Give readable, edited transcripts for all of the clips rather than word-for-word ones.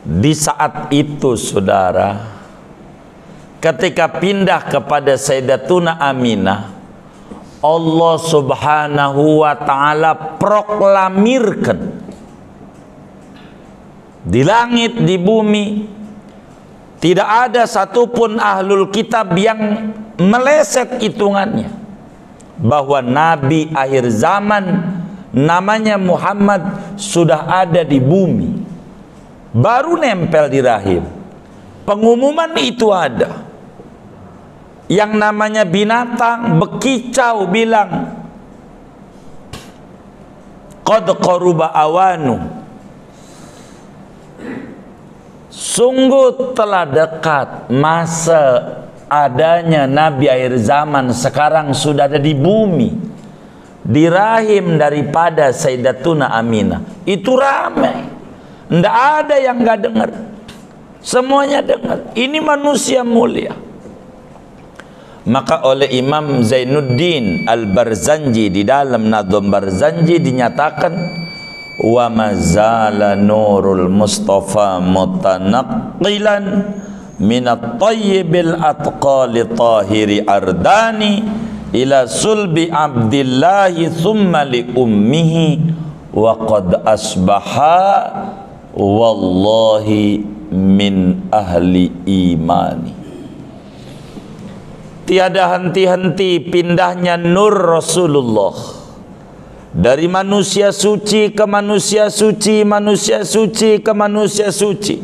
Di saat itu saudara, ketika pindah kepada Sayyidatuna Aminah, Allah subhanahu wa ta'ala proklamirkan di langit, di bumi, tidak ada satupun ahlul kitab yang meleset hitungannya bahwa Nabi akhir zaman namanya Muhammad sudah ada di bumi, baru nempel di rahim. Pengumuman itu ada. Yang namanya binatang bekicau bilang qad qaruba awanu, sungguh telah dekat masa adanya Nabi akhir zaman. Sekarang sudah ada di bumi, di rahim daripada Sayyidatuna Aminah. Itu ramai, ndak ada yang nggak dengar, semuanya dengar. Ini manusia mulia. Maka oleh Imam Zainuddin Al-Barzanji di dalam Nadhum Barzanji dinyatakan, wa mazala nurul Mustafa mutanaqqilan minat tayyibil atqali tahiri ardani ila sulbi abdillahi thumma li ummihi wa qad asbaha wallahi min ahli imani. Tiada henti-henti pindahnya nur Rasulullah dari manusia suci ke manusia suci, manusia suci ke manusia suci.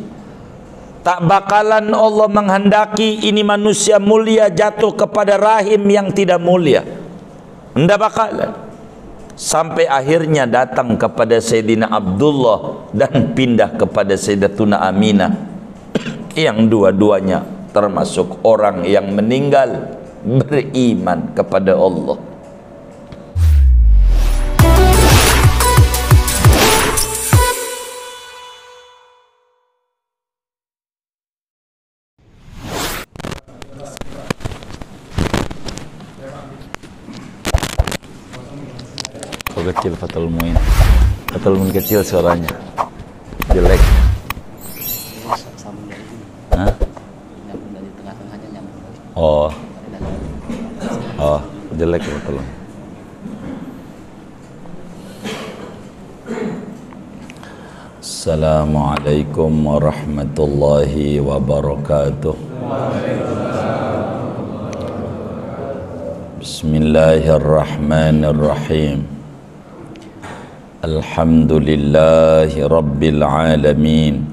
Tak bakalan Allah menghendaki ini manusia mulia jatuh kepada rahim yang tidak mulia. Tidak bakalan. Sampai akhirnya datang kepada Sayyidina Abdullah dan pindah kepada Sayyidatuna Aminah, yang dua-duanya termasuk orang yang meninggal beriman kepada Allah. Kecil Fathul Muin. Fathul Muin kecil suaranya, jelek. Hah? Oh, jelek Fathul. Assalamualaikum warahmatullahi wabarakatuh. Bismillahirrahmanirrahim. Alhamdulillahi rabbil alamin.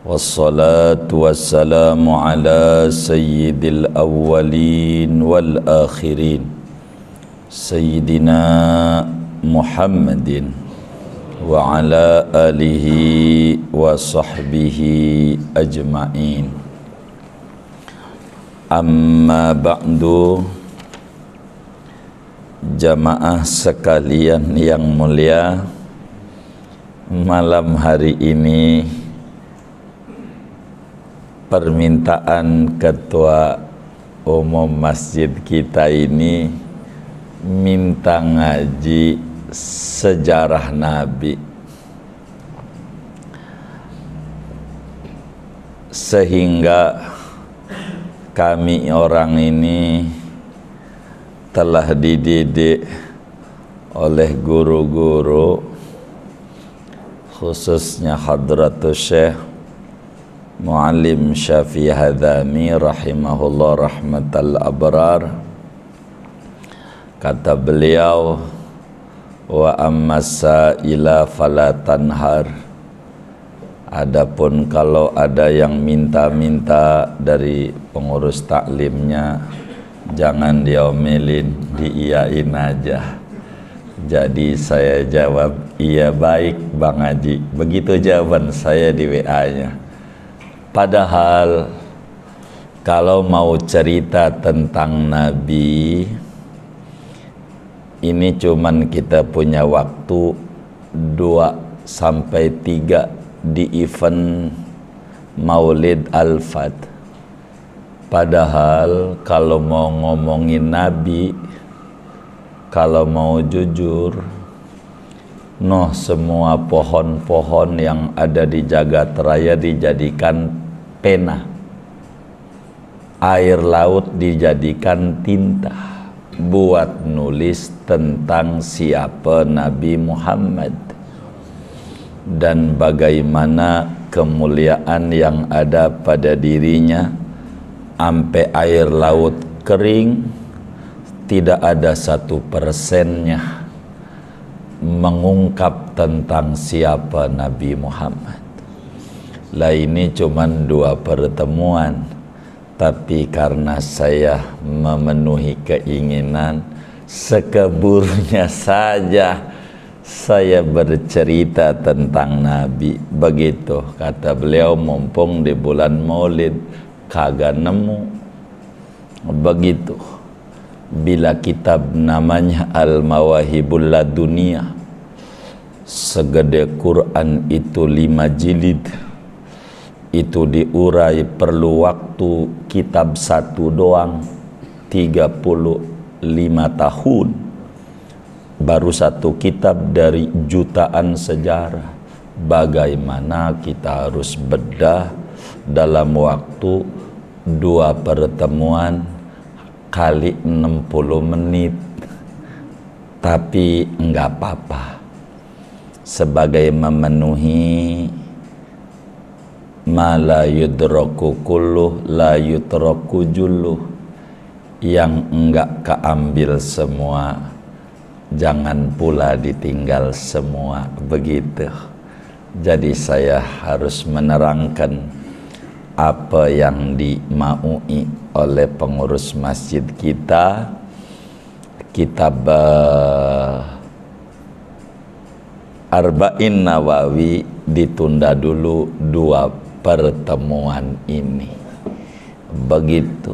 Wassalatu wassalamu ala sayyidil awwalin wal akhirin, Sayyidina Muhammadin wa ala alihi wa sahbihi ajma'in. Amma ba'du. Jamaah sekalian yang mulia, malam hari ini permintaan ketua umum masjid kita ini minta ngaji sejarah Nabi, sehingga kami orang ini telah dididik oleh guru-guru, khususnya Hadratus Syekh Muallim Syafi'i Hadami rahimahullah rahmatal abrar. Kata beliau, wa ammasa ila fala tanhar. Adapun kalau ada yang minta-minta dari pengurus taklimnya, jangan diomelin, diiyain aja. Jadi saya jawab, iya baik Bang Haji. Begitu jawaban saya di WA-nya. Padahal kalau mau cerita tentang Nabi, ini cuman kita punya waktu 2 sampai 3 di event Maulid Al-Fat. Padahal kalau mau ngomongin Nabi, kalau mau jujur, Noh, semua pohon-pohon yang ada di jagat raya dijadikan pena, air laut dijadikan tinta buat nulis tentang siapa Nabi Muhammad dan bagaimana kemuliaan yang ada pada dirinya. Sampai air laut kering, tidak ada 1% mengungkap tentang siapa Nabi Muhammad. Lah ini cuman 2 pertemuan, tapi karena saya memenuhi keinginan, sekeburnya saja saya bercerita tentang Nabi. Begitu kata beliau, mumpung di bulan Maulid kagak nemu. Begitu. Bila kitab namanya Al-Mawahibul Laduniyah, segede Quran itu 5 jilid, itu diurai perlu waktu kitab 1 doang 35 tahun, baru 1 kitab dari jutaan sejarah. Bagaimana kita harus bedah dalam waktu 2 pertemuan kali 60 menit, tapi enggak apa-apa, sebagai memenuhi ma la yudraku kulluh la yutraku julluh, yang enggak keambil semua jangan pula ditinggal semua. Begitu. Jadi saya harus menerangkan apa yang dimaui oleh pengurus masjid kita. Kitab Arba'in Nawawi ditunda dulu 2 pertemuan ini. Begitu.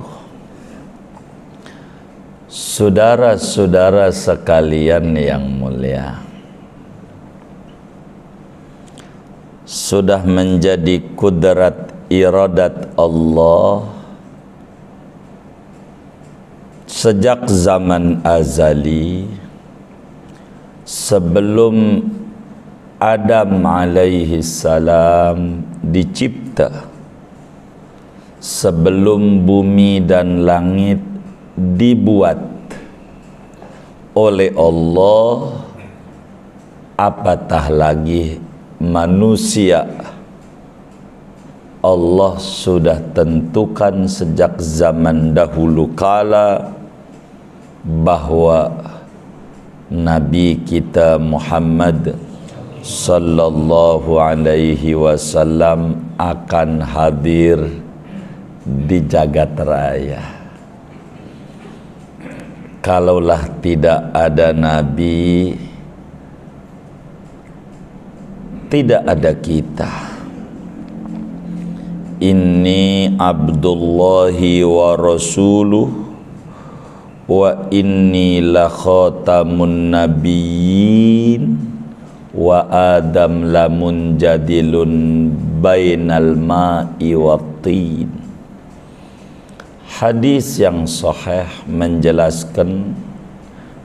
Saudara-saudara sekalian yang mulia, sudah menjadi kudrat iradat Allah sejak zaman azali, sebelum Adam alaihi salam dicipta, sebelum bumi dan langit dibuat oleh Allah, apatah lagi manusia. Allah sudah tentukan sejak zaman dahulu kala bahwa Nabi kita Muhammad sallallahu alaihi wasallam akan hadir di jagat raya. Kalaulah tidak ada Nabi, tidak ada kita. Inni abdullahi wa rasuluh wa inni la khatamun nabiyyin wa adam lamun jadilun bainal ma'i wa tin. Hadis yang sahih menjelaskan,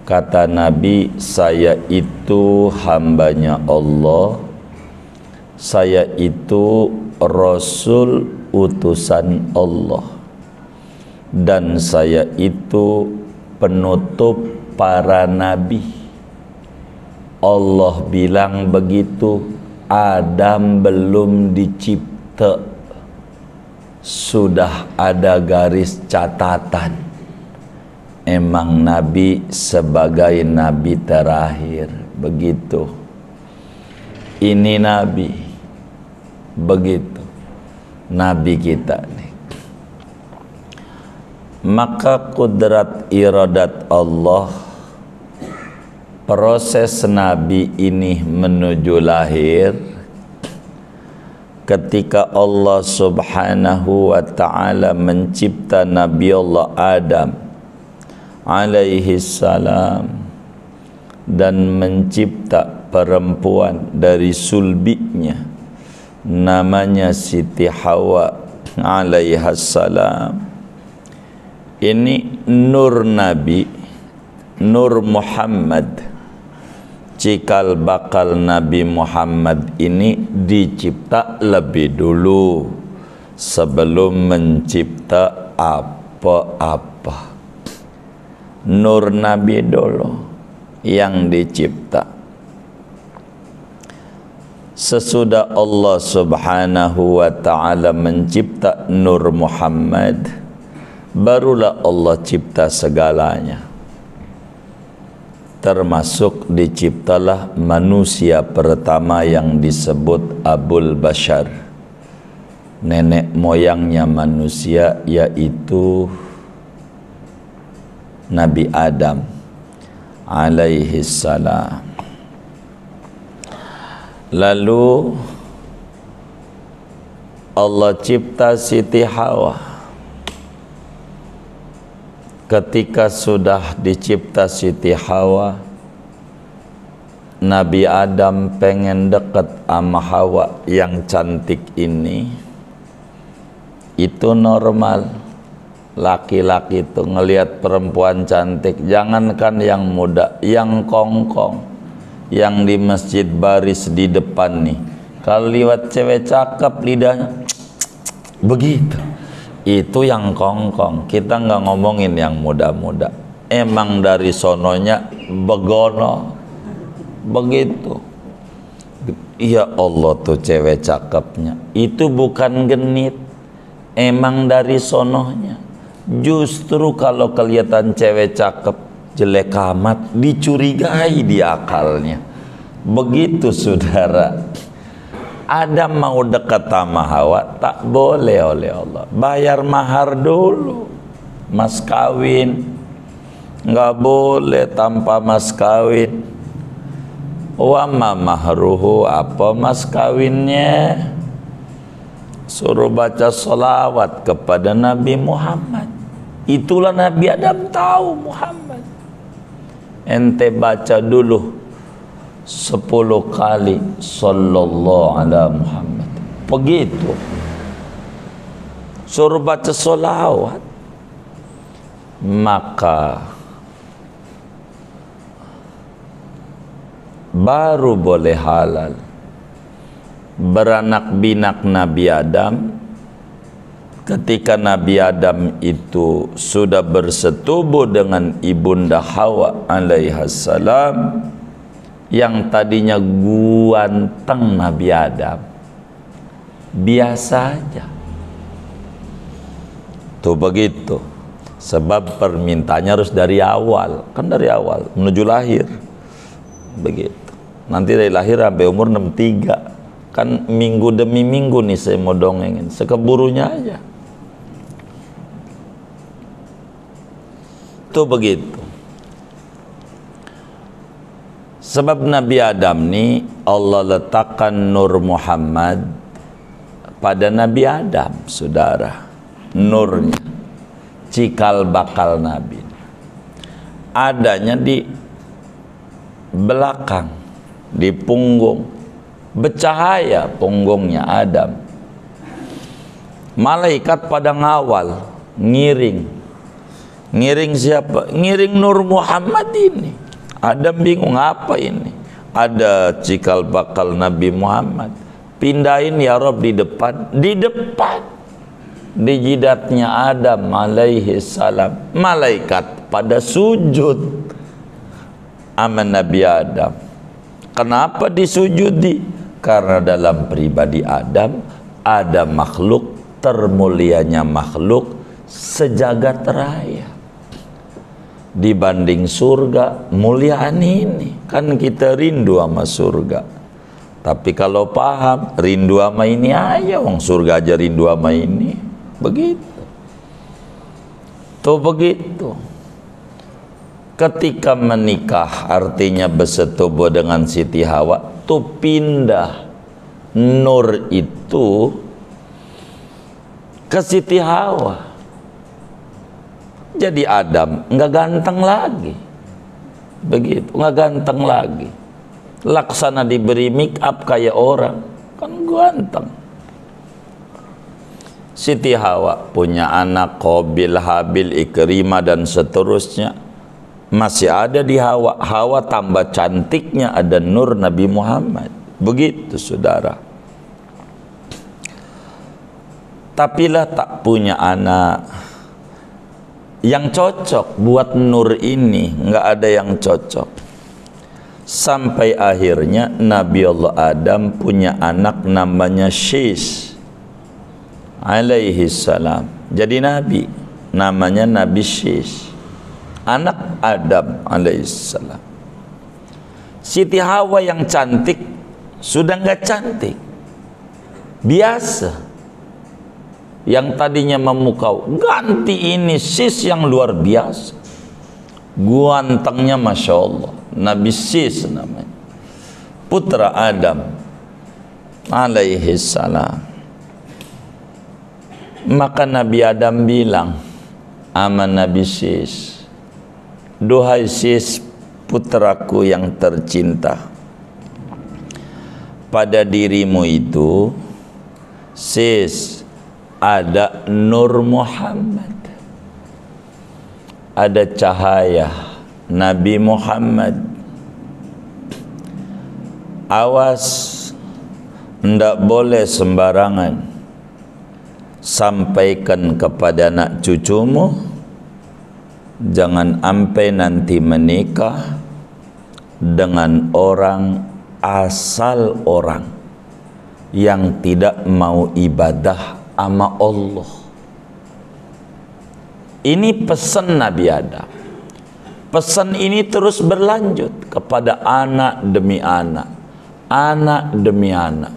kata Nabi, saya itu hambanya Allah, saya itu Rasul utusan Allah, dan saya itu penutup para nabi. Allah bilang begitu, Adam belum dicipta, sudah ada garis catatan. Emang Nabi sebagai Nabi terakhir. Begitu. Ini Nabi. Begitu. Nabi kita nih. Maka kudrat iradat Allah, proses Nabi ini menuju lahir, ketika Allah subhanahu wa ta'ala mencipta Nabi Allah Adam alaihi salam dan mencipta perempuan dari sulbinya namanya Siti Hawa alaihi salam. Ini nur Nabi, nur Muhammad cikal bakal Nabi Muhammad ini dicipta lebih dulu sebelum mencipta apa-apa. Nur Nabi dulu yang dicipta. Sesudah Allah Subhanahu wa ta'ala mencipta Nur Muhammad, barulah Allah cipta segalanya. Termasuk diciptalah manusia pertama yang disebut Abul Bashar, nenek moyangnya manusia, yaitu Nabi Adam alaihi salam. Lalu Allah cipta Siti Hawa. Ketika sudah dicipta Siti Hawa, Nabi Adam pengen dekat sama Hawa yang cantik ini. Itu normal. Laki-laki itu ngelihat perempuan cantik, jangankan yang muda, yang kongkong, yang di masjid baris di depan nih, kalau lihat cewek cakep lidahnya begitu, itu yang kongkong. Kita nggak ngomongin yang muda-muda, emang dari sononya begono begitu. Ya Allah, tuh cewek cakepnya itu bukan genit, emang dari sononya. Justru kalau kelihatan cewek cakep jelek amat, dicurigai di akalnya. Begitu saudara. Adam mau dekat sama Hawa, tak boleh oleh Allah. Bayar mahar dulu, mas kawin. Nggak boleh tanpa mas kawin. Wa ma mahruhu, apa mas kawinnya? Suruh baca sholawat kepada Nabi Muhammad. Itulah Nabi Adam tahu Muhammad. Ente baca dulu 10 kali sallallahu ala Muhammad. Begitu. Suruh baca sholawat. Maka baru boleh halal beranak binak Nabi Adam. Ketika Nabi Adam itu sudah bersetubuh dengan ibunda Hawa alaihissalam, yang tadinya guanteng Nabi Adam biasa aja tuh begitu, sebab permintaannya harus dari awal, kan dari awal menuju lahir begitu. Nanti dari lahir sampai umur 63, kan minggu demi minggu nih saya mau dongengin, sekeburunya aja tuh begitu. Sebab Nabi Adam nih Allah letakkan Nur Muhammad pada Nabi Adam, saudara. Nurnya, cikal bakal Nabi, adanya di belakang, di punggung, bercahaya punggungnya Adam. Malaikat pada ngawal, ngiring. Ngiring siapa? Ngiring Nur Muhammad ini. Adam bingung, apa ini? Ada cikal bakal Nabi Muhammad. Pindahin ya Rob di depan. Di depan, di jidatnya Adam alaihi salam. Malaikat pada sujud sama Nabi Adam. Kenapa disujudi? Karena dalam pribadi Adam ada makhluk termulianya makhluk sejagat raya. Dibanding surga, muliaan ini. Kan kita rindu sama surga. Tapi kalau paham, rindu sama ini aja, wong surga aja rindu sama ini. Begitu. Tuh begitu. Ketika menikah, artinya bersetubuh dengan Siti Hawa, tuh pindah nur itu ke Siti Hawa. Jadi Adam nggak ganteng lagi, begitu, nggak ganteng lagi. Laksana diberi make up kayak orang, kan ganteng. Siti Hawa punya anak Qabil, Habil, Ikrimah dan seterusnya. masih ada di Hawa. Hawa tambah cantiknya ada nur Nabi Muhammad. Begitu saudara. Tapilah tak punya anak yang cocok buat nur ini, nggak ada yang cocok. Sampai akhirnya Nabi Allah Adam punya anak namanya Syis alaihi salam. Jadi Nabi, namanya Nabi Syis, anak Adam alaihissalam. Siti Hawa yang cantik sudah nggak cantik, biasa. Yang tadinya memukau, ganti ini Sis yang luar biasa, gantengnya masya Allah. Nabi Sis namanya, putra Adam alaihissalam. Maka Nabi Adam bilang sama Nabi Sis, duhai Sis, putraku yang tercinta, pada dirimu itu Sis ada nur Muhammad, ada cahaya Nabi Muhammad. Awas, ndak boleh sembarangan sampaikan kepada anak cucumu, jangan sampai nanti menikah dengan orang asal orang yang tidak mau ibadah sama Allah. Ini pesan Nabi Adam. Pesan ini terus berlanjut kepada anak demi anak, anak demi anak.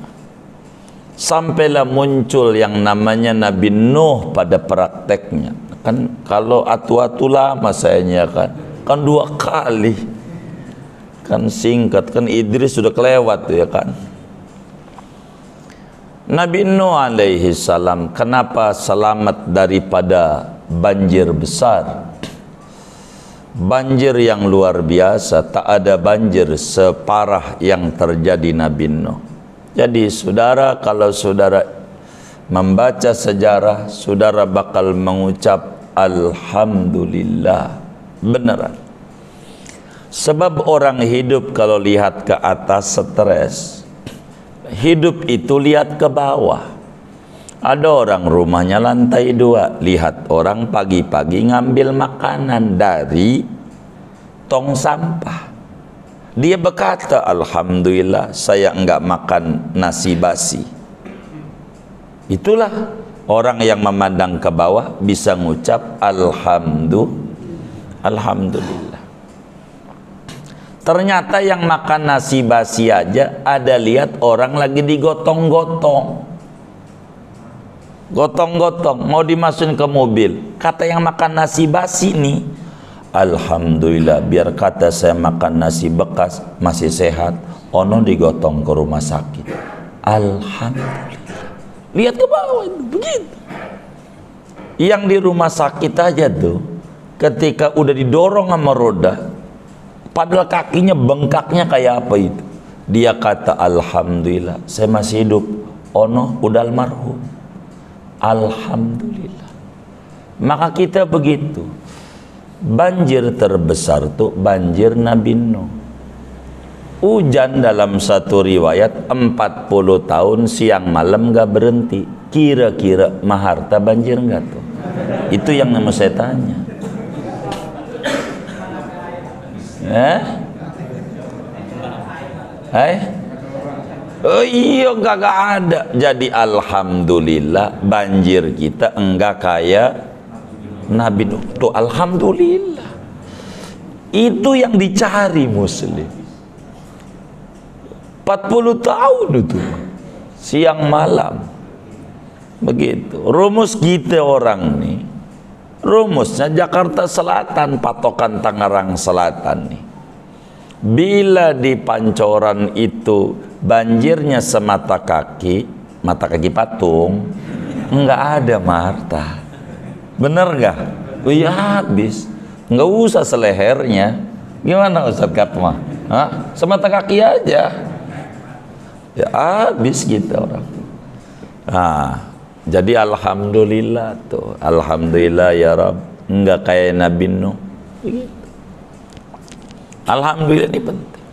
Sampailah muncul yang namanya Nabi Nuh pada prakteknya. Kan kalau atu-atu lama sayanya kan 2 kali. Kan singkat, kan Idris sudah kelewat ya kan. Nabi Nuh alaihi salam kenapa selamat daripada banjir besar? Banjir yang luar biasa, tak ada banjir separah yang terjadi Nabi Nuh. Jadi saudara, kalau saudara membaca sejarah, saudara bakal mengucap alhamdulillah, beneran. Sebab orang hidup kalau lihat ke atas stres, hidup itu lihat ke bawah. Ada orang rumahnya lantai 2, lihat orang pagi-pagi ngambil makanan dari tong sampah. Dia berkata, alhamdulillah saya enggak makan nasi basi. Itulah orang yang memandang ke bawah bisa ngucap alhamdulillah. Ternyata yang makan nasi basi aja ada lihat orang lagi digotong-gotong. Gotong-gotong mau dimasukin ke mobil. Kata yang makan nasi basi nih, alhamdulillah, biar kata saya makan nasi bekas masih sehat, ono digotong ke rumah sakit. Alhamdulillah. Lihat ke bawah itu, begitu. Yang di rumah sakit aja tuh, ketika udah didorong sama roda, padahal kakinya bengkaknya kayak apa itu, dia kata alhamdulillah, saya masih hidup. Ono udah almarhum. Alhamdulillah. Maka kita begitu. Banjir terbesar tuh banjir Nabi Nuh. Hujan dalam satu riwayat 40 tahun siang malam gak berhenti. Kira-kira Maharta banjir gak tuh? Itu yang mau saya tanya. Oh iya, gak ada. Jadi alhamdulillah banjir kita enggak kayak Nabi Nuh. Tuh alhamdulillah. Itu yang dicari muslim. 40 tahun itu siang malam. Begitu. Rumus kita orang nih. Rumusnya Jakarta Selatan, patokan Tangerang Selatan nih. Bila di Pancoran itu banjirnya semata kaki, mata kaki patung, enggak ada Maharta. Bener gak? Oh iya, habis. Enggak usah selehernya. Gimana Ustaz Katma? Semata kaki aja. Ya habis gitu orang. Jadi alhamdulillah tuh. Alhamdulillah ya Rabb. Enggak kayak Nabi Nuh. Begitu. Alhamdulillah, ini penting.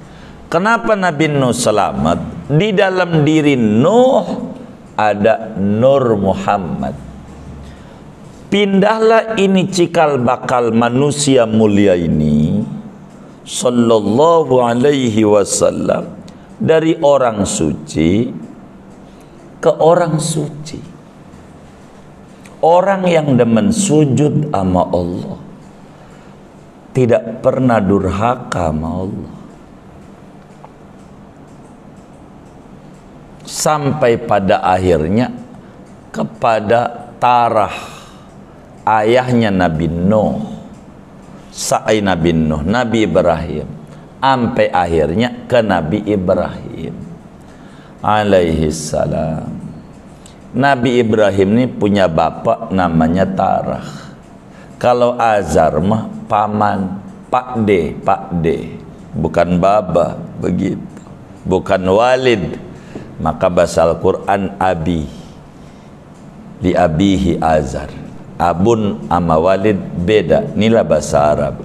Kenapa Nabi Nuh selamat? Di dalam diri Nuh ada Nur Muhammad. Pindahlah ini cikal bakal manusia mulia ini sallallahu alaihi wasallam dari orang suci ke orang suci. Orang yang demen sujud sama Allah, tidak pernah durhaka sama Allah. Sampai pada akhirnya kepada Tarah, ayahnya Nabi Nuh, Nabi Nuh, Nabi Ibrahim, sampai akhirnya ke Nabi Ibrahim alaihi salam. Nabi Ibrahim ini punya bapak namanya Tarah. Kalau Azar mah paman, Pak D, bukan baba, begitu. Bukan walid. Maka bahasa Al-Quran abi, li abihi Azar. Abun ama walid beda. Inilah bahasa Arab.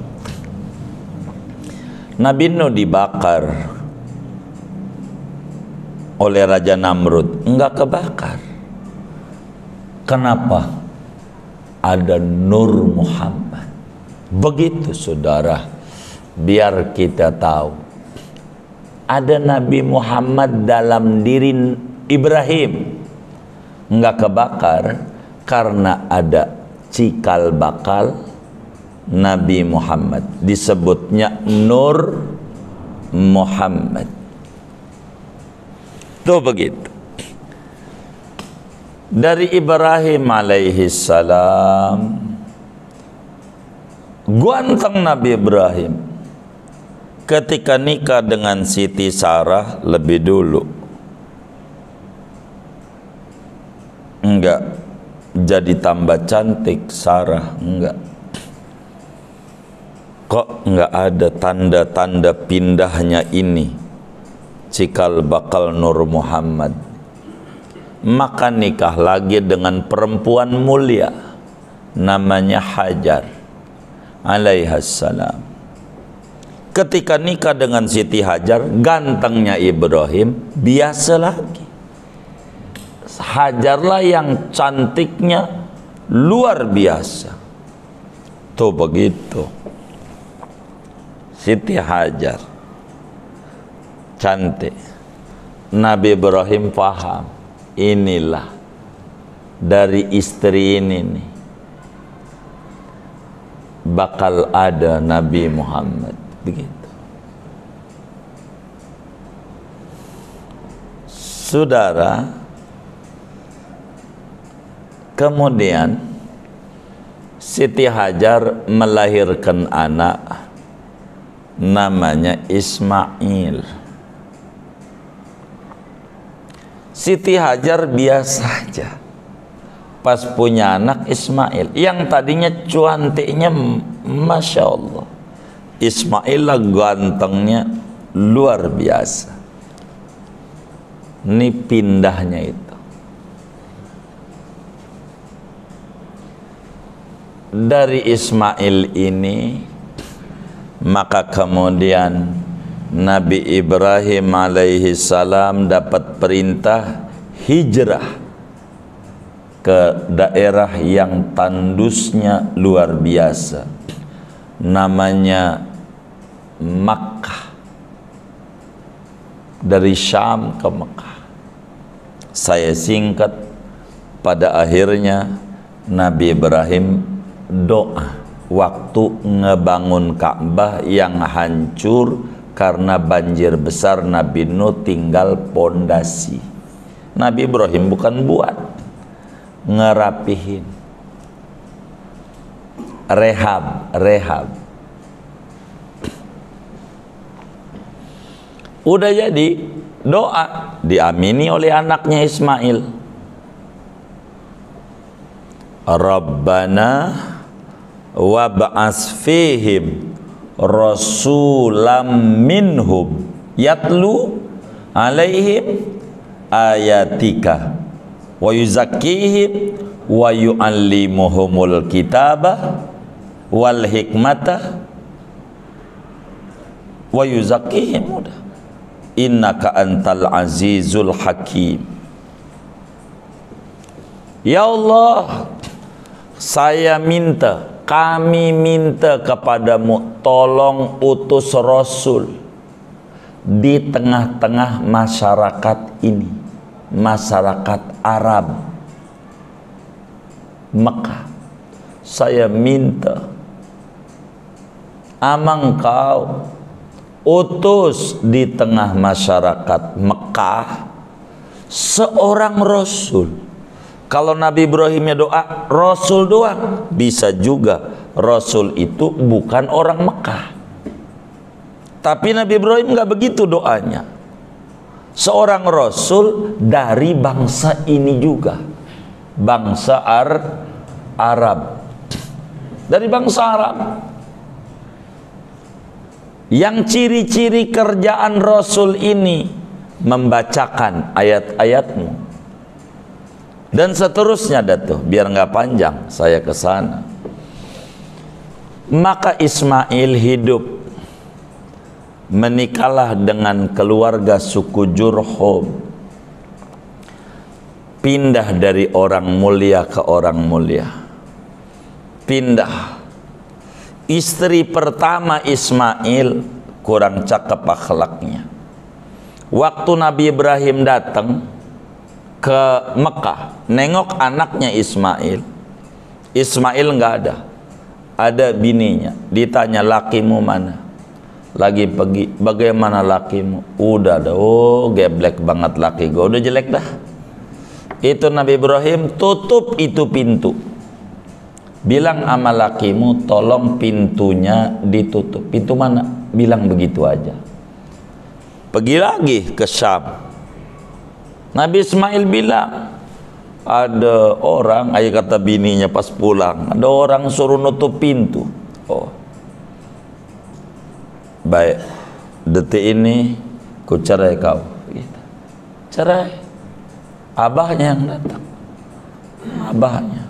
Nabi Nuh dibakar oleh Raja Namrud. Enggak kebakar. Kenapa? Ada Nur Muhammad. Begitu saudara, biar kita tahu ada Nabi Muhammad dalam diri Ibrahim, enggak kebakar karena ada cikal bakal Nabi Muhammad, disebutnya Nur Muhammad. Tuh begitu. Dari Ibrahim alaihi salam, ganteng Nabi Ibrahim ketika nikah dengan Siti Sarah lebih dulu. Enggak jadi tambah cantik Sarah, enggak. Kok enggak ada tanda-tanda pindahnya ini cikal bakal Nur Muhammad? Maka nikah lagi dengan perempuan mulia namanya Hajar alaihassalam. Ketika nikah dengan Siti Hajar, gantengnya Ibrahim biasa lagi. Hajarlah yang cantiknya luar biasa. Tuh begitu. Siti Hajar cantik. Nabi Ibrahim paham, inilah dari istri ini nih bakal ada Nabi Muhammad. Begitu. Saudara, kemudian Siti Hajar melahirkan anak namanya Ismail. Siti Hajar biasa aja pas punya anak Ismail, yang tadinya cantiknya Masya Allah, Ismail lah gantengnya luar biasa. Ini pindahnya itu. Dari Ismail ini maka kemudian Nabi Ibrahim alaihi salam dapat perintah hijrah ke daerah yang tandusnya luar biasa, namanya Makkah. Dari Syam ke Makkah. Saya singkat, pada akhirnya Nabi Ibrahim doa waktu ngebangun Ka'bah yang hancur karena banjir besar. Nabi Nuh tinggal pondasi. Nabi Ibrahim bukan buat, ngerapihin, rehab. Udah jadi, doa diamini oleh anaknya Ismail. Rabbana wab'as fihim rasulam minhum yatlu alaihim ayatika wa yuzakkihim wa yu'allimuhumul kitabah wal hikmata wa yuzakkihim, udah. Innaka antal azizul hakim. Ya Allah, saya minta, kami minta kepadamu, tolong utus Rasul di tengah-tengah masyarakat ini, masyarakat Arab Mekah. Saya minta amang kau utus di tengah masyarakat Mekah seorang Rasul. Kalau Nabi Ibrahimnya doa Rasul doang, bisa juga Rasul itu bukan orang Mekah. Tapi Nabi Ibrahim nggak begitu doanya. Seorang Rasul dari bangsa ini juga, bangsa Arab, dari bangsa Arab. Yang ciri-ciri kerjaan Rasul ini membacakan ayat-ayatmu dan seterusnya, datuh, biar nggak panjang saya ke sana. Maka Ismail hidup, menikahlah dengan keluarga suku Jurhum, pindah dari orang mulia ke orang mulia, pindah. Istri pertama Ismail kurang cakep akhlaknya. Waktu Nabi Ibrahim datang ke Mekah, nengok anaknya Ismail, Ismail nggak ada, ada bininya. Ditanya, lakimu mana? Lagi pergi. Bagaimana lakimu? Udah ada. Oh, geblek banget laki gue, udah jelek dah. Itu Nabi Ibrahim tutup itu pintu, bilang sama lakimu, tolong pintunya ditutup. Pintu mana? Bilang begitu aja. Pergi lagi ke Syam. Nabi Ismail bilang, ada orang, ayah kata bininya pas pulang, ada orang suruh nutup pintu. Oh, baik, detik ini ku cerai kau. Gitu. Cerai. Abahnya yang datang, abahnya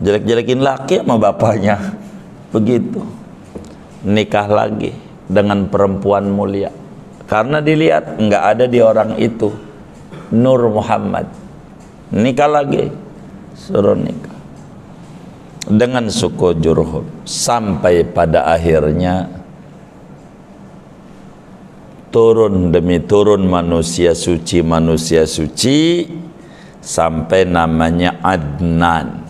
jelek-jelekin laki sama bapaknya. Begitu. Nikah lagi dengan perempuan mulia, karena dilihat nggak ada di orang itu Nur Muhammad. Nikah lagi, suruh nikah dengan suku Jurhum, sampai pada akhirnya turun demi turun manusia suci sampai namanya Adnan.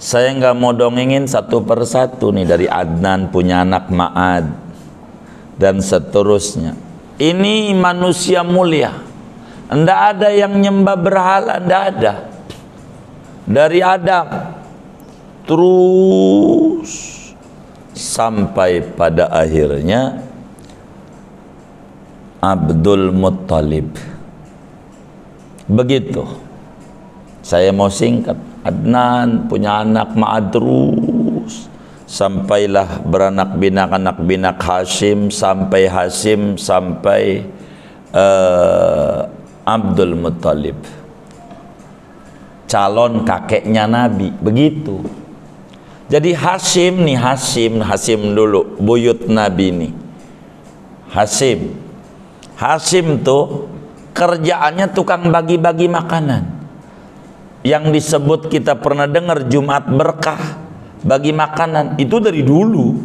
Saya nggak mau dongengin satu persatu nih, dari Adnan punya anak Ma'ad dan seterusnya. Ini manusia mulia, ndak ada yang nyembah berhala, ndak ada. Dari Adam terus sampai pada akhirnya Abdul Muttalib. Begitu. Saya mau singkat. Adnan punya anak Ma'ad terus, sampailah beranak binak Hashim, sampai Abdul Muttalib, calon kakeknya Nabi. Begitu. Jadi Hashim nih, Hashim dulu buyut Nabi nih. Hashim tuh kerjaannya tukang bagi-bagi makanan. Yang disebut kita pernah dengar Jumat Berkah, bagi makanan, itu dari dulu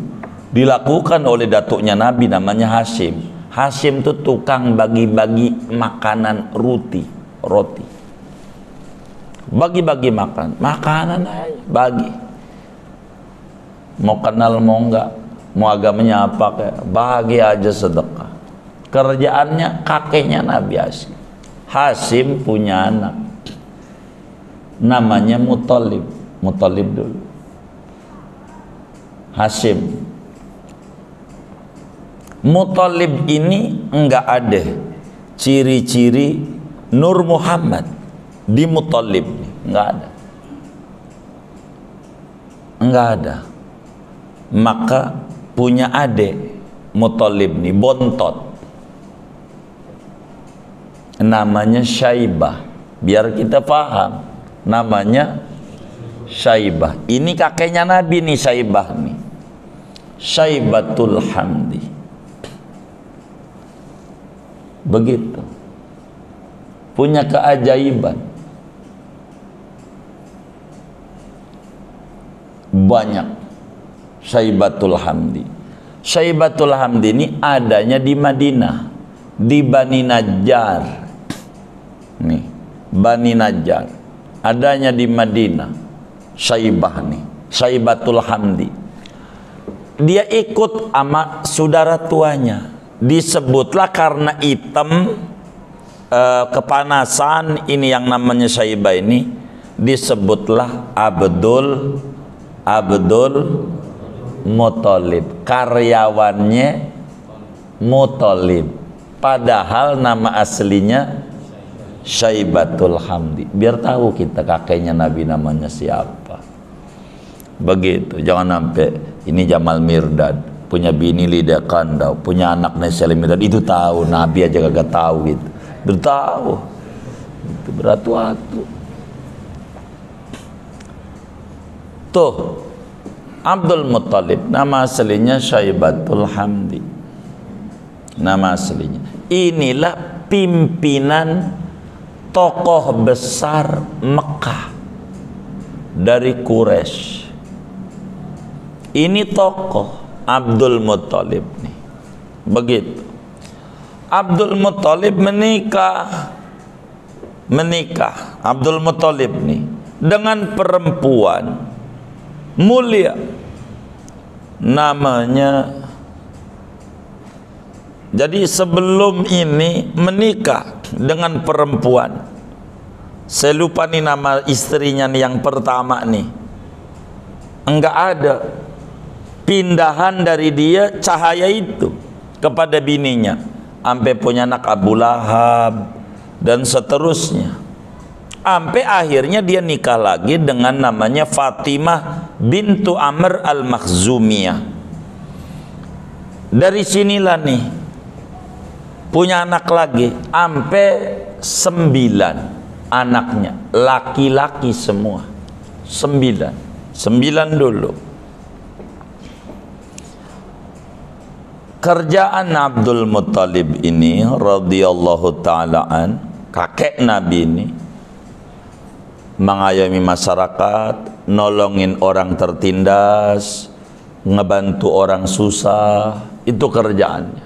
dilakukan oleh datuknya Nabi, namanya Hashim. Hashim itu tukang bagi-bagi makanan, roti. Bagi-bagi makanan aja, bagi. Mau kenal mau enggak, mau agamanya apa kayak, bagi aja sedekah. Kerjaannya kakeknya Nabi Hashim. Hashim punya anak namanya Muttalib dulu. Hashim. Muttalib ini enggak ada ciri-ciri Nur Muhammad di Muttalib, enggak ada. Maka punya adik Muttalib nih, bontot, namanya Syaibah. Biar kita paham, namanya Syaibah. Ini kakeknya Nabi nih, Syaibah nih. Syaibatul Hamdi. Begitu. Punya keajaiban. Banyak. Syaibatul Hamdi. Syaibatul Hamdi ini adanya di Madinah, di Bani Najjar. Nih, Bani Najjar. Adanya di Madinah. Syaibah nih, Syaibatul Hamdi. Dia ikut sama saudara tuanya. Disebutlah karena hitam, kepanasan, ini yang namanya Syaibah ini disebutlah Abdul Muthalib, karyawannya Muthalib, padahal nama aslinya Syaibatul Hamdi. Biar tahu kita kakeknya Nabi namanya siapa. Begitu. Jangan sampai ini Jamal Mirdad punya bini Lidah Kandau, punya anak Naisel Mirdad, itu tahu, Nabi aja kagak tahu gitu. Bertahu. Itu beratu-atu. Tuh, Abdul Muthalib nama aslinya Syaibatul Hamdi. Nama aslinya. Inilah pimpinan tokoh besar Mekah dari Quraisy. Ini tokoh Abdul Muthalib nih. Begitu. Abdul Muthalib menikah. Abdul Muthalib nih dengan perempuan mulia namanya. Jadi sebelum ini menikah dengan perempuan, saya lupa nih nama istrinya nih yang pertama nih, enggak ada pindahan dari dia cahaya itu kepada bininya, sampai punya anak Abu Lahab dan seterusnya, sampai akhirnya dia nikah lagi dengan namanya Fatimah bintu Amr al-Makhzumiyah. Dari sinilah nih punya anak lagi, sampai 9 anaknya, laki-laki semua. 9 dulu. Kerjaan Abdul Muthalib ini radhiyallahu ta'alaan, kakek Nabi ini, mengayomi masyarakat, nolongin orang tertindas, ngebantu orang susah, itu kerjaannya.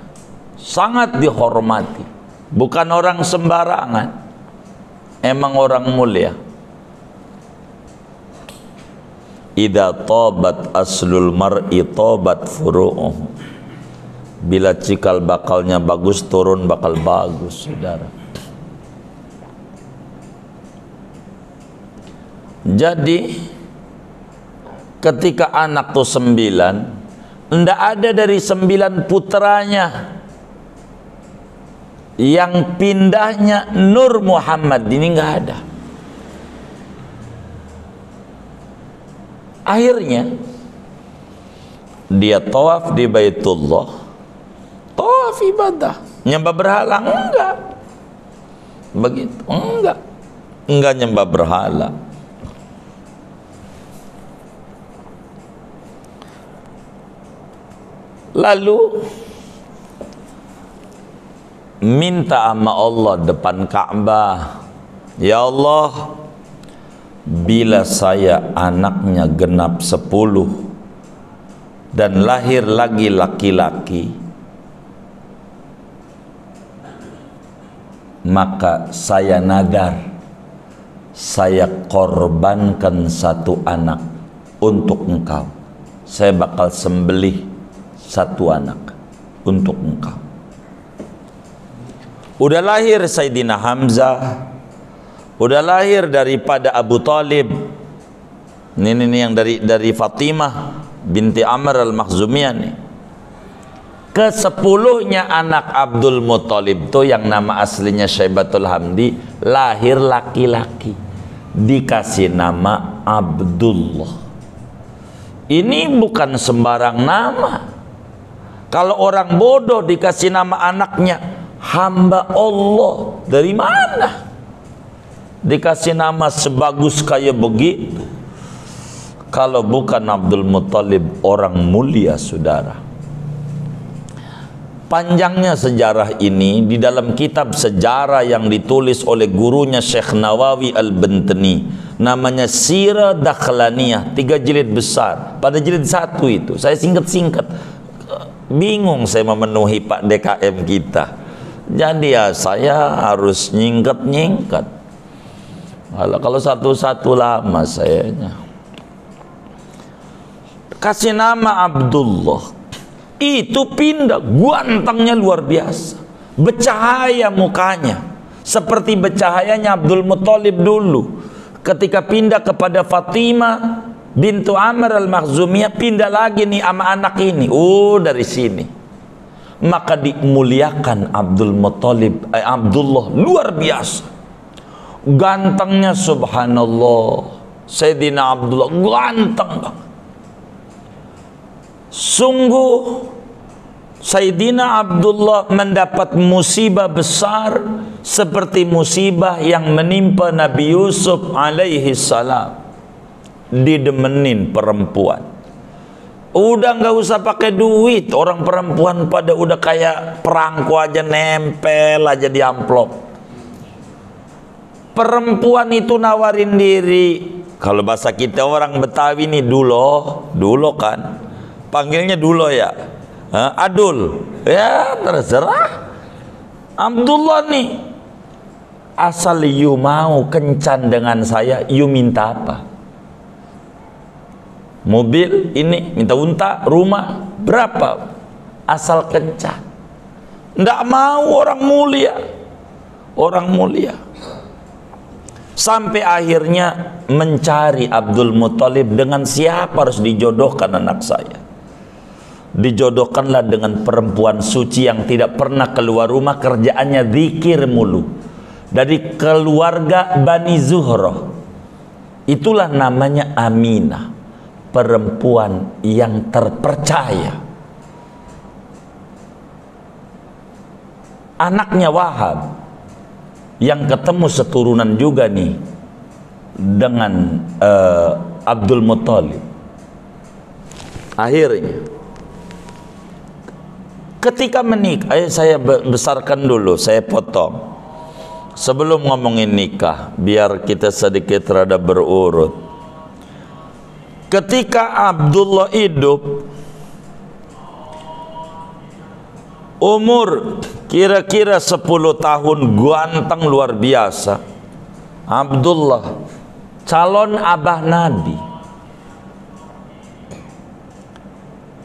Sangat dihormati, bukan orang sembarangan, emang orang mulia. Idza tabat aslul mar'i tabat furu'uh. Bila cikal bakalnya bagus, turun bakal bagus, saudara. Jadi ketika anak tuh 9, ndak ada dari 9 putranya yang pindahnya Nur Muhammad, ini nggak ada. Akhirnya dia tawaf di Baitullah, tawaf ibadah, nyembah berhala enggak, begitu enggak nyembah berhala. Lalu minta sama Allah depan Ka'bah, ya Allah, bila saya anaknya genap 10 dan lahir lagi laki-laki, maka saya nadar, saya korbankan 1 anak untuk engkau. Saya bakal sembelih 1 anak untuk engkau. Udah lahir Sayyidina Hamzah, udah lahir daripada Abu Talib, ini yang dari Fatimah binti Amr al-Makhzumiyah nih. Ke-10-nya anak Abdul Muthalib tuh yang nama aslinya Syaibatul Hamdi, lahir laki-laki, dikasih nama Abdullah. Ini bukan sembarang nama. Kalau orang bodoh dikasih nama anaknya hamba Allah, dari mana dikasih nama sebagus kayak begitu? kalau bukan Abdul Muttalib orang mulia, saudara. Panjangnya sejarah ini di dalam kitab sejarah yang ditulis oleh gurunya Syekh Nawawi Al-Bantani, namanya Sirah Dakhlaniyah, 3 jilid besar. Pada jilid 1 itu saya singkat-singkat, bingung saya memenuhi Pak DKM kita, jadi ya saya harus nyingkat-nyingkat. Kalau satu-satu lama sayanya. Kasih nama Abdullah, itu pindah, gantengnya luar biasa, bercahaya mukanya seperti bercahayanya Abdul Muttalib dulu ketika pindah kepada Fatimah bintu Amr al-Makhzumiyah. Pindah lagi nih sama anak ini, dari sini maka dimuliakan Abdul Muttalib, Abdullah, luar biasa gantengnya, subhanallah. Sayyidina Abdullah ganteng banget. Sungguh Sayyidina Abdullah mendapat musibah besar seperti musibah yang menimpa Nabi Yusuf alaihi salam. Didemenin perempuan, udah nggak usah pakai duit, orang perempuan pada udah kayak perangko aja, nempel aja di amplop. Perempuan itu nawarin diri, kalau bahasa kita orang Betawi nih, dulo kan, panggilnya dulo ya, adul ya, terserah. Abdullah nih, asal you mau kencan dengan saya, you minta apa? Mobil ini, minta unta, rumah berapa, asal kencan. Nggak mau, orang mulia, orang mulia. Sampai akhirnya mencari Abdul Muttalib, dengan siapa harus dijodohkan anak saya. Dijodohkanlah dengan perempuan suci yang tidak pernah keluar rumah, kerjaannya zikir mulu, dari keluarga Bani Zuhroh. Itulah namanya Aminah, perempuan yang terpercaya. Anaknya Wahab yang ketemu seturunan juga nih dengan Abdul Muttalib. Akhirnya ketika menikah, saya besarkan dulu, saya potong sebelum ngomongin nikah biar kita sedikit rada berurut. Ketika Abdullah hidup, umur kira-kira 10 tahun, ganteng luar biasa. Abdullah calon abah Nabi.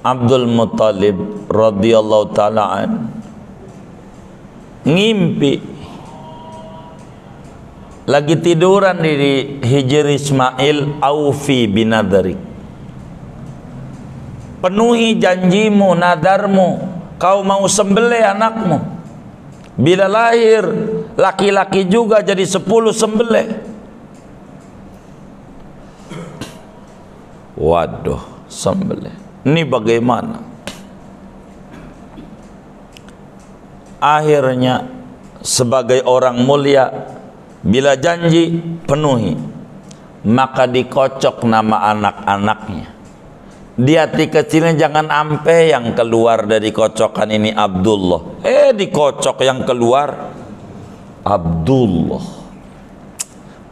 Abdul Muttalib radhiyallahu ta'ala an ngimpi lagi tiduran di hijr Ismail, aufi binadari, penuhi janjimu, nadarmu, kau mau sembelih anakmu, bila lahir laki-laki juga jadi 10 sembelih. Waduh, sembelih ini bagaimana? Akhirnya sebagai orang mulia, bila janji penuhi, maka dikocok nama anak-anaknya. Di hati kecilnya jangan ampe yang keluar dari kocokan ini Abdullah, dikocok yang keluar Abdullah.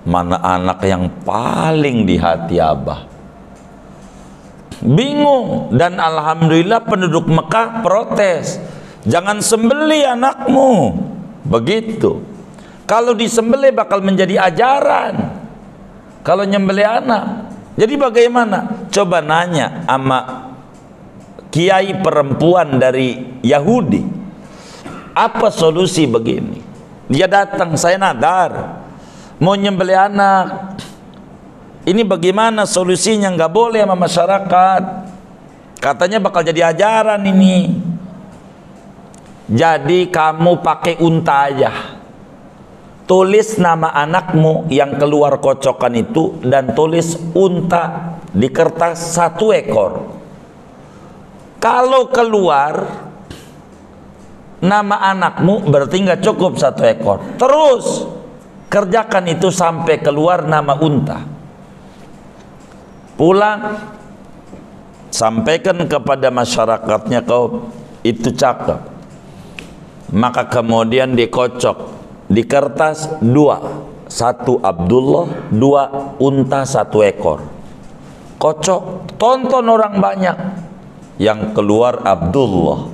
Mana anak yang paling di hati abah? Bingung. Dan alhamdulillah penduduk Mekah protes, jangan sembelih anakmu begitu. Kalau disembelih bakal menjadi ajaran kalau nyembelih anak. Jadi bagaimana? Coba nanya sama kiai perempuan dari Yahudi, apa solusi begini? Dia datang, saya nadar mau nyembelih anak, ini bagaimana solusinya? Nggak boleh sama masyarakat, katanya bakal jadi ajaran ini. Jadi kamu pakai unta aja, tulis nama anakmu yang keluar kocokan itu, dan tulis unta di kertas 1 ekor. Kalau keluar nama anakmu berarti nggak cukup 1 ekor. Terus kerjakan itu sampai keluar nama unta. pulang, sampaikan kepada masyarakatnya, kau itu cakep. Maka kemudian dikocok di kertas dua, satu Abdullah, dua unta satu ekor. Kocok, tonton orang banyak. Yang keluar Abdullah.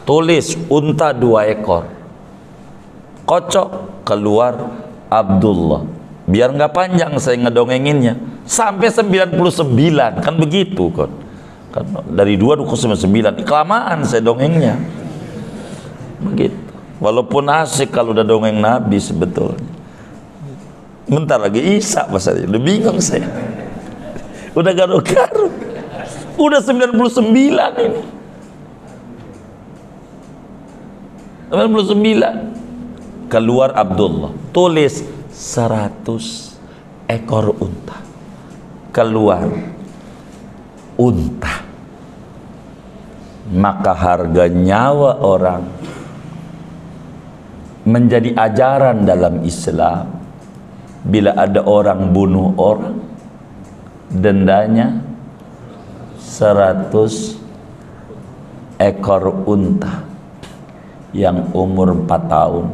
Tulis unta 2 ekor. Kocok, keluar Abdullah. Biar nggak panjang saya ngedongenginnya. Sampai 99, kan begitu kan. Kan dari 2 ke 99, kelamaan saya dongengnya. Begitu. Walaupun asik kalau udah dongeng Nabi sebetulnya. Bentar lagi Isa pasal udah bingung saya. Udah garuk-garuk. Udah 99 ini. 99. Keluar Abdullah. Tulis 100 ekor unta. Keluar unta. Maka harga nyawa orang menjadi ajaran dalam Islam. Bila ada orang bunuh orang, dendanya 100 ekor unta yang umur 4 tahun,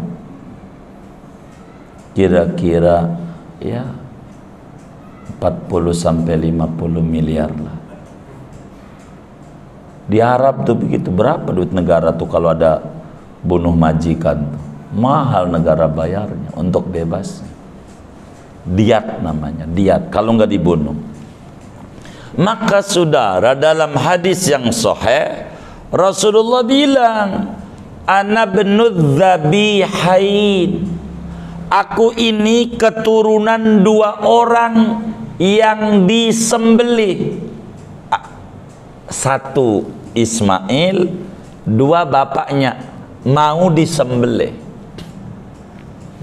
kira-kira ya 40 sampai 50 miliar lah. Di Arab tuh begitu. Berapa duit negara tuh kalau ada bunuh majikan tuh? Mahal negara bayarnya untuk bebas. Diat namanya, diat kalau nggak dibunuh. Maka saudara, dalam hadis yang sahih Rasulullah bilang, ana bnud dzabihain, aku ini keturunan 2 orang yang disembelih. 1 Ismail, 2 bapaknya mau disembelih.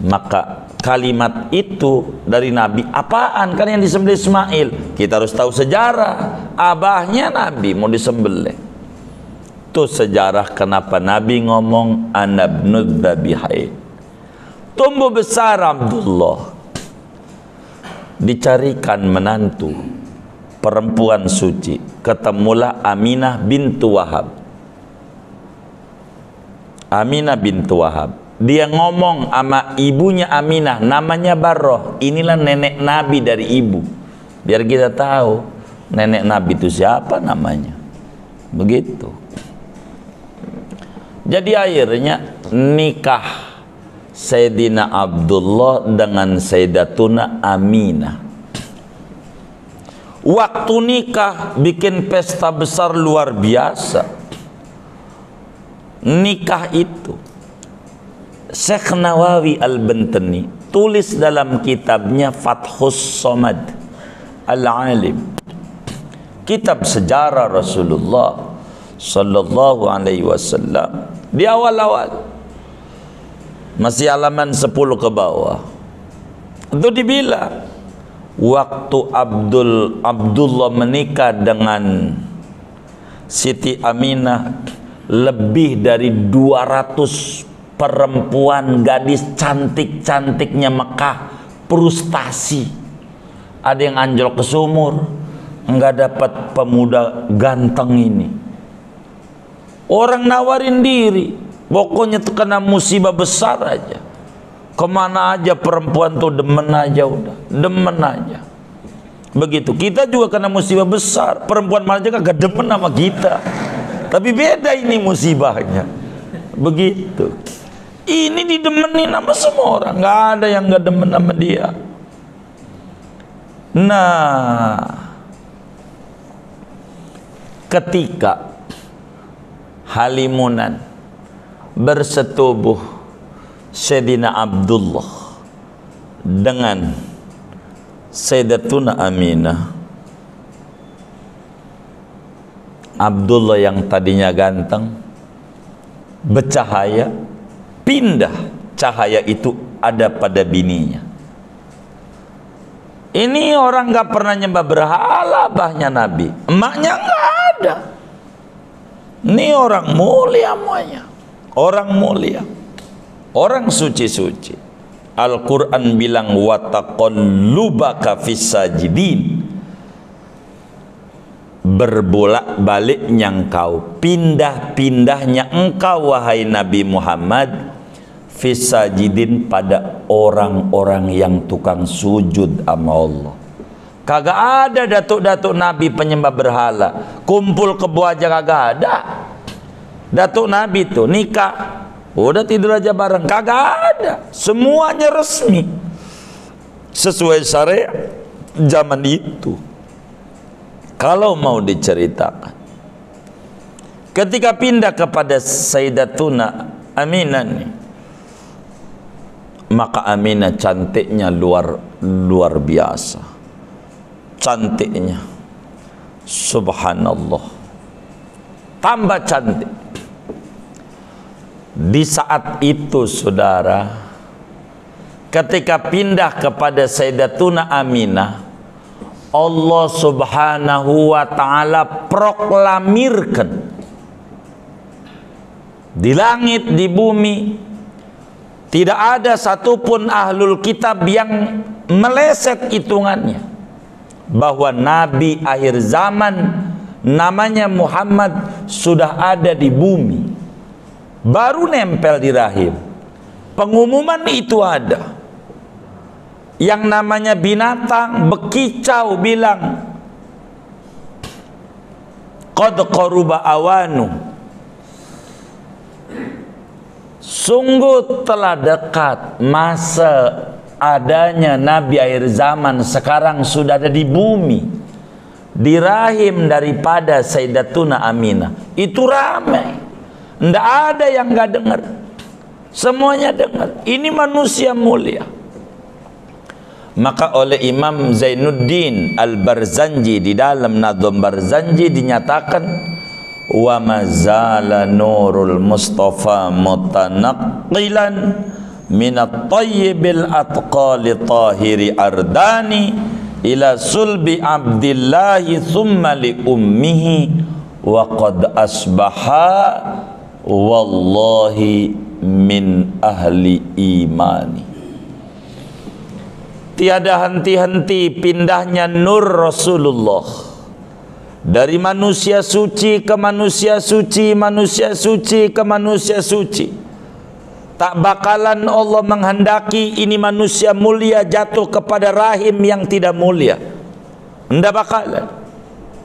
Maka kalimat itu dari Nabi, apaan kan yang disembelih Ismail? Kita harus tahu sejarah. Abahnya Nabi mau disembelih. Itu sejarah kenapa Nabi ngomong ana bnud dzabihain. Tumbuh besar Abdullah, dicarikan menantu perempuan suci, ketemulah Aminah bintu Wahab. Aminah bintu Wahab, dia ngomong sama ibunya Aminah, namanya Barroh. Inilah nenek Nabi dari ibu. Biar kita tahu nenek Nabi itu siapa namanya. Begitu. Jadi akhirnya nikah Sayyidina Abdullah dengan Sayyidatuna Aminah. Waktu nikah bikin pesta besar luar biasa. Nikah itu Syekh Nawawi Al-Bantani tulis dalam kitabnya Fathus Somad Al-Alim, kitab sejarah Rasulullah sallallahu alaihi wasallam, di awal-awal masih halaman 10 ke bawah itu dibilang waktu Abdullah menikah dengan Siti Aminah, lebih dari 200 perempuan gadis cantik-cantiknya Mekah frustasi. Ada yang anjlok ke sumur, enggak dapat pemuda ganteng ini. Orang nawarin diri, pokoknya tuh kena musibah besar aja. Kemana aja perempuan tuh demen aja, udah demen aja. Begitu kita juga kena musibah besar, perempuan malah aja kagak demen sama kita. Tapi beda ini musibahnya. Begitu. Ini didemenin sama semua orang, nggak ada yang nggak demen sama dia. Nah, ketika halimunan bersetubuh Sayyidina Abdullah dengan Sayyidatuna Aminah, Abdullah yang tadinya ganteng, bercahaya, pindah cahaya itu ada pada bininya. Ini orang gak pernah nyembah berhala, abahnya Nabi, emaknya gak ada. Ini orang mulia semuanya, orang mulia, orang suci-suci. Al-Quran bilang wa taqallubaka fis sajidin, berbolak-baliknya engkau, pindah-pindahnya engkau wahai Nabi Muhammad, fis sajidin, pada orang-orang yang tukang sujud sama Allah. Kagak ada datuk-datuk Nabi penyembah berhala, kumpul kebo aja kagak ada. Datuk Nabi tuh nikah udah tidur aja bareng, kagak ada. Semuanya resmi sesuai syariat zaman itu. Kalau mau diceritakan, ketika pindah kepada Sayyidatuna Aminah nih, maka Aminah cantiknya luar biasa, cantiknya subhanallah, tambah cantik. Di saat itu saudara, ketika pindah kepada Sayyidatuna Aminah, Allah subhanahu wa ta'ala proklamirkan di langit, di bumi, tidak ada satupun ahlul kitab yang meleset hitungannya bahwa Nabi akhir zaman namanya Muhammad sudah ada di bumi, baru nempel di rahim. Pengumuman itu ada. Yang namanya binatang bekicau bilang qad qaruba awanu, sungguh telah dekat masa adanya Nabi akhir zaman. Sekarang sudah ada di bumi, di rahim daripada Sayyidatuna Aminah. Itu ramai, ndak ada yang nggak dengar, semuanya dengar. Ini manusia mulia. Maka oleh Imam Zainuddin Al-Barzanji di dalam Nadhum Barzanji dinyatakan wa mazala nurul Mustafa mutanaqqilan minat tayyibil atqali tahiri ardani ila sulbi abdillahi thumma li ummihi wa qad asbaha wallahi min ahli imani. Tiada henti-henti pindahnya nur Rasulullah dari manusia suci ke manusia suci, manusia suci ke manusia suci. Tak bakalan Allah menghendaki ini manusia mulia jatuh kepada rahim yang tidak mulia, ndak bakalan.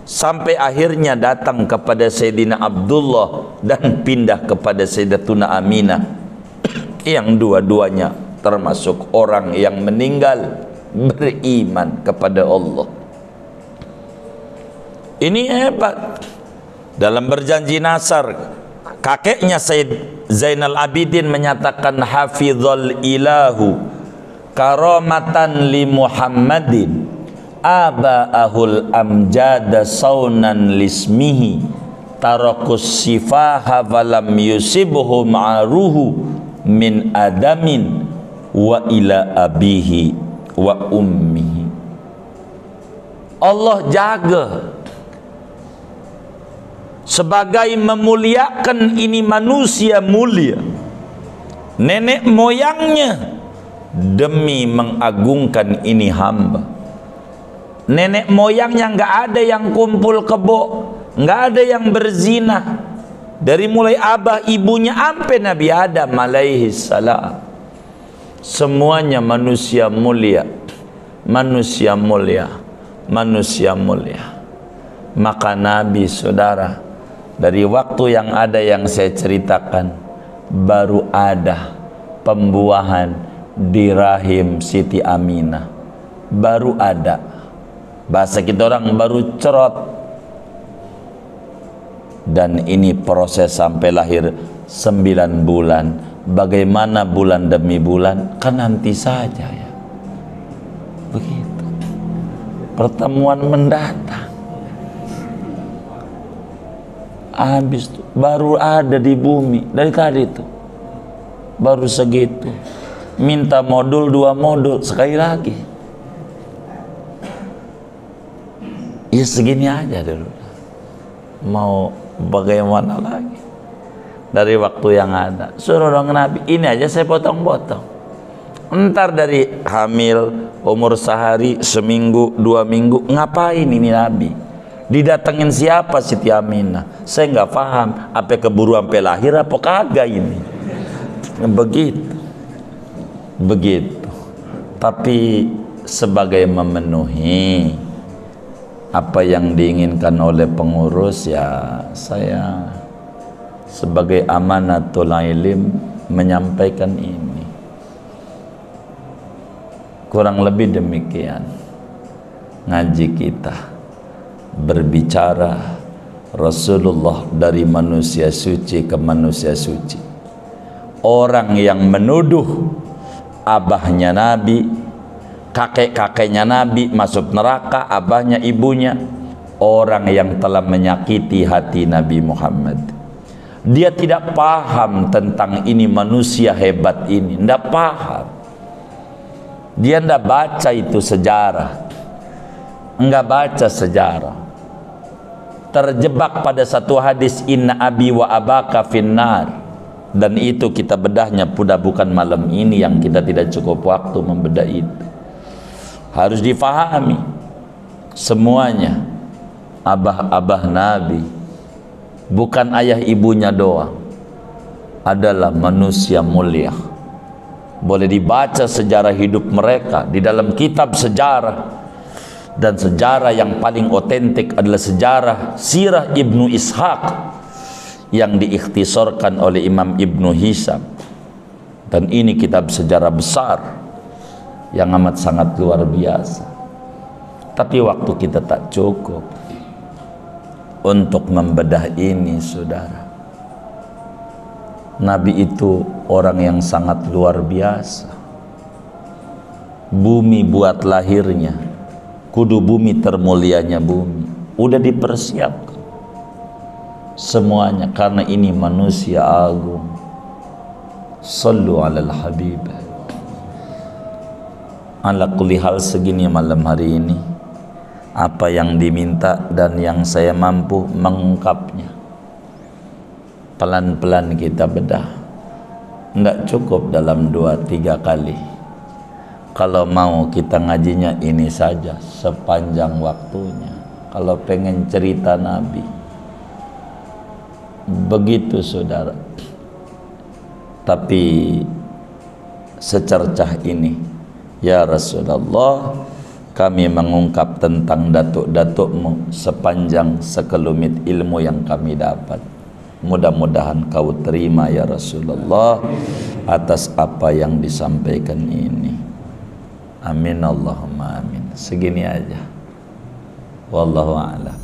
Sampai akhirnya datang kepada Sayyidina Abdullah dan pindah kepada Sayyidatuna Aminah yang dua-duanya termasuk orang yang meninggal beriman kepada Allah. Ini hebat. Dalam berjanji nasar, kakeknya Sayyid Zainal Abidin menyatakan hafizal ilahu karamatan li Muhammadin aba'ahul amjada saunan lismihi tarakus sifaha falam yusibhum aruhu min adamin wa ila abihi wa ummihi. Allah jaga sebagai memuliakan ini manusia mulia, nenek moyangnya, demi mengagungkan ini hamba. Nenek moyangnya nggak ada yang kumpul kebo, nggak ada yang berzina, dari mulai abah ibunya sampai Nabi Adam alaihi salam. Semuanya manusia mulia, manusia mulia, manusia mulia. Maka Nabi saudara, dari waktu yang ada yang saya ceritakan, baru ada pembuahan di rahim Siti Aminah, baru ada. Bahasa kita orang baru cerot. Dan ini proses sampai lahir 9 bulan. Bagaimana bulan demi bulan, kan nanti saja ya. Begitu. Pertemuan mendatang. Habis itu baru ada di bumi dari tadi itu. Baru segitu. Minta modul 2 modul sekali lagi. Ya segini aja dulu. Mau bagaimana lagi? Dari waktu yang ada, suruh dong Nabi, ini aja saya potong-potong. Entar dari hamil, umur sehari, seminggu, 2 minggu, ngapain ini Nabi? Didatengin siapa Siti Aminah? Saya nggak paham, apa keburu sampai lahir apa kagak ini? Begitu. Tapi sebagai memenuhi apa yang diinginkan oleh pengurus, ya saya sebagai amanatul ilim menyampaikan ini. Kurang lebih demikian ngaji kita berbicara Rasulullah dari manusia suci ke manusia suci. Orang yang menuduh abahnya Nabi, kakek-kakeknya Nabi masuk neraka, abahnya, ibunya, orang yang telah menyakiti hati Nabi Muhammad. Dia tidak paham tentang ini manusia hebat ini, tidak paham. Dia tidak baca itu sejarah, enggak baca sejarah. Terjebak pada satu hadis, inna abi wa abaka finnar, dan itu kita bedahnya bukan malam ini, yang kita tidak cukup waktu membedah itu. Harus difahami semuanya. Abah-abah Nabi bukan ayah ibunya doang, adalah manusia mulia. Boleh dibaca sejarah hidup mereka di dalam kitab sejarah, dan sejarah yang paling otentik adalah sejarah Sirah Ibnu Ishaq yang diikhtisorkan oleh Imam Ibnu Hisham. Dan ini kitab sejarah besar yang amat sangat luar biasa. Tapi waktu kita tak cukup untuk membedah ini, saudara. Nabi itu orang yang sangat luar biasa. Bumi buat lahirnya, kudu bumi termulianya bumi, udah dipersiapkan semuanya, karena ini manusia agung. Sallu alal habib. Ala kulli hal, segini malam hari ini apa yang diminta dan yang saya mampu mengungkapnya. Pelan-pelan kita bedah, tidak cukup dalam 2-3 kali. Kalau mau kita ngajinya ini saja sepanjang waktunya. Kalau pengen cerita Nabi, begitu saudara. Tapi secercah ini, ya Rasulullah, kami mengungkap tentang datuk-datukmu sepanjang sekelumit ilmu yang kami dapat. Mudah-mudahan kau terima ya Rasulullah atas apa yang disampaikan ini. Amin Allahumma amin. Segini aja. Wallahu a'lam.